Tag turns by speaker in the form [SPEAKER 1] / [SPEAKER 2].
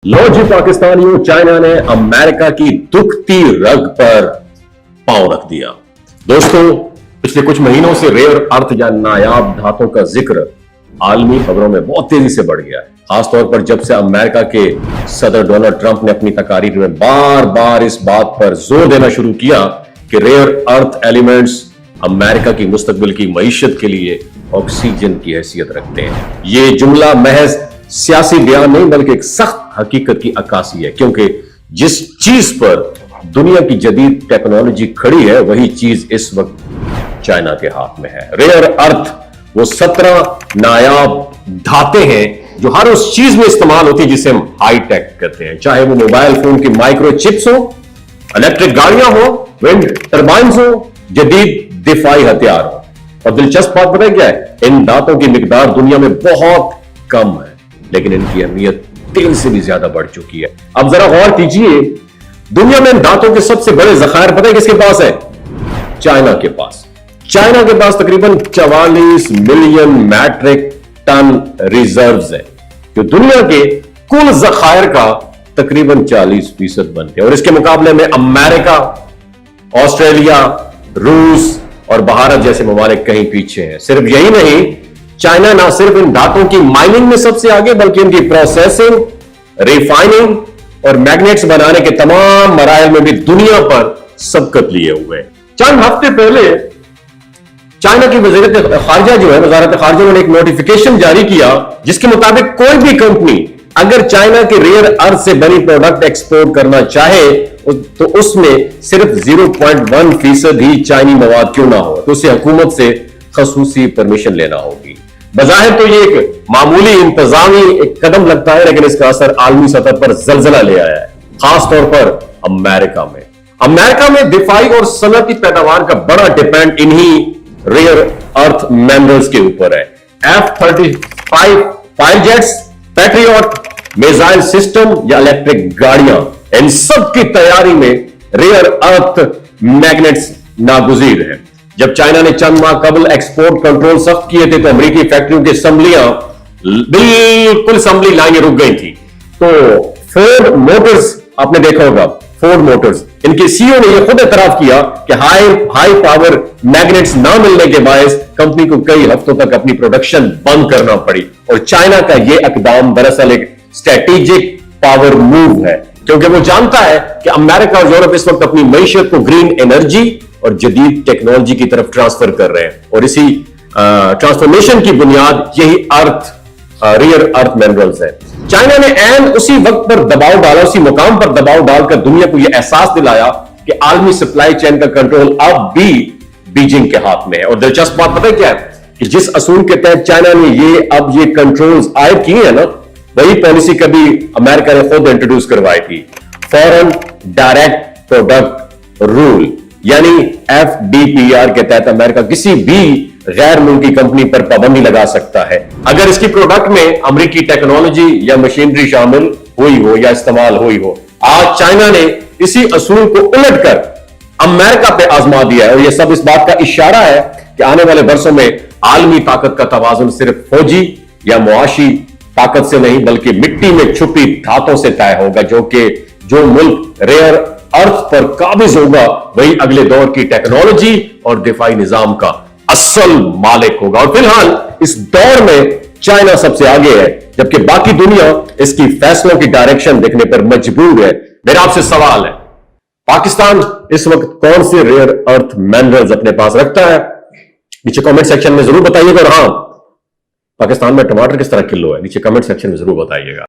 [SPEAKER 1] लो जी पाकिस्तानियों, चाइना ने अमेरिका की दुखती रग पर पांव रख दिया। दोस्तों, पिछले कुछ महीनों से रेयर अर्थ या नायाब धातों का जिक्र आलमी खबरों में बहुत तेजी से बढ़ गया है। खासतौर पर जब से अमेरिका के सदर डोनाल्ड ट्रंप ने अपनी तकारीर में बार बार इस बात पर जोर देना शुरू किया कि रेयर अर्थ एलिमेंट्स अमेरिका की मुस्तकबिल की मईशत के लिए ऑक्सीजन की हैसियत रखते हैं। ये जुमला महज सियासी बयान नहीं बल्कि एक सख्त हकीकत की अक्कासी है, क्योंकि जिस चीज पर दुनिया की जदीद टेक्नोलॉजी खड़ी है वही चीज इस वक्त चाइना के हाथ में है। रेयर अर्थ वो 17 नायाब धातें हैं जो हर उस चीज में इस्तेमाल होती है जिसे हम हाई टेक कहते हैं, चाहे वो मोबाइल फोन की माइक्रो चिप्स हो, इलेक्ट्रिक गाड़ियां हो, विंड टर्बाइन्स हो, जदीद दिफाई हथियार हो। और दिलचस्प बात पता है क्या है? इन धातों की मिकदार दुनिया में बहुत कम है, लेकिन इनकी अहमियत तेल से भी ज्यादा बढ़ चुकी है। अब जरा गौर कीजिए, दुनिया में इन धातों के सबसे बड़े जखायर पता है किसके पास है? चाइना के पास। चाइना के पास तकरीबन 44 मिलियन मैट्रिक टन रिजर्व्स है, जो दुनिया के कुल जखायर का तकरीबन 40% बनते हैं। और इसके मुकाबले में अमेरिका, ऑस्ट्रेलिया, रूस और भारत जैसे ममालिक कहीं पीछे हैं। सिर्फ यही नहीं, चाइना ना सिर्फ इन धातों की माइनिंग में सबसे आगे बल्कि इनकी प्रोसेसिंग, रिफाइनिंग और मैग्नेट्स बनाने के तमाम मराइल में भी दुनिया पर सबकत लिए हुए हैं। चंद हफ्ते पहले चाइना की वज़ीरत खारजा जो है, वज़ारत खारजा ने एक नोटिफिकेशन जारी किया जिसके मुताबिक कोई भी कंपनी अगर चाइना के रेयर अर्थ से बनी प्रोडक्ट एक्सपोर्ट करना चाहे तो उसमें सिर्फ 0.1% ही चाइनी मवाद क्यों ना हो, तो उसे हुकूमत से खसूसी परमिशन लेना होगी। बज़ाहिर तो ये एक मामूली इंतजामी एक कदम लगता है, लेकिन इसका असर आलमी सतह पर जलजला ले आया है, खासतौर पर अमेरिका में। अमेरिका में दिफाई और सनअती पैदावार का बड़ा डिपेंड इन्हीं रेयर अर्थ मिनरल्स के ऊपर है। F-35 fighter jets, patriot missile system या इलेक्ट्रिक गाड़ियां, इन सब की तैयारी में रेयर अर्थ मैग्नेट्स नागुजीर है। जब चाइना ने चंद माह कबल एक्सपोर्ट कंट्रोल सख्त किए थे तो अमेरिकी फैक्ट्रियों की असम्बलियां बिल्कुल असम्बली लाइनें रुक गई थी। तो फोर्ड मोटर्स, आपने देखा होगा फोर्ड मोटर्स, इनके सीईओ ने यह खुद एतराफ किया कि हाई पावर मैग्नेट्स ना मिलने के बायस कंपनी को कई हफ्तों तक अपनी प्रोडक्शन बंद करना पड़ी। और चाइना का यह इकदाम दरअसल एक स्ट्रेटेजिक पावर मूव है, क्योंकि वो जानता है कि अमेरिका और यूरोप इस वक्त अपनी मईशत को ग्रीन एनर्जी और जदीद टेक्नोलॉजी की तरफ ट्रांसफर कर रहे हैं, और इसी ट्रांसफॉर्मेशन की बुनियाद यही रेयर अर्थ मिनरल्स है। चाइना ने ऐन उसी वक्त पर दबाव डाला, उसी मुकाम पर दबाव डालकर दुनिया को यह एहसास दिलाया कि आलमी सप्लाई चेन का कंट्रोल अब भी बीजिंग के हाथ में है। और दिलचस्प बात पता है क्या है कि जिस असूल के तहत चाइना ने ये कंट्रोल्स आयद किए हैं ना, वही पॉलिसी कभी अमेरिका ने खुद इंट्रोड्यूस करवाई थी, फॉरेन डायरेक्ट प्रोडक्ट रूल, यानी FDPR के तहत अमेरिका किसी भी गैर मुल्की कंपनी पर पाबंदी लगा सकता है अगर इसकी प्रोडक्ट में अमेरिकी टेक्नोलॉजी या मशीनरी शामिल हुई हो या इस्तेमाल हुई हो। आज चाइना ने इसी असूल को उलटकर अमेरिका पे आजमा दिया है, और यह सब इस बात का इशारा है कि आने वाले वर्षों में आलमी ताकत का तवाजुन सिर्फ फौजी या मुआशी ताकत से नहीं बल्कि मिट्टी में छुपी धातों से तय होगा, जो मुल्क रेयर अर्थ पर काबिज होगा वही अगले दौर की टेक्नोलॉजी और दिफाई निजाम का असल मालिक होगा। और फिलहाल इस दौर में चाइना सबसे आगे है, जबकि बाकी दुनिया इसकी फैसलों की डायरेक्शन देखने पर मजबूर है। मेरा आपसे सवाल है, पाकिस्तान इस वक्त कौन से रेयर अर्थ मिनरल्स अपने पास रखता है? नीचे कमेंट सेक्शन में जरूर बताइएगा। और हां, पाकिस्तान में टमाटर किस तरह किलो है, नीचे कमेंट सेक्शन में जरूर बताइएगा।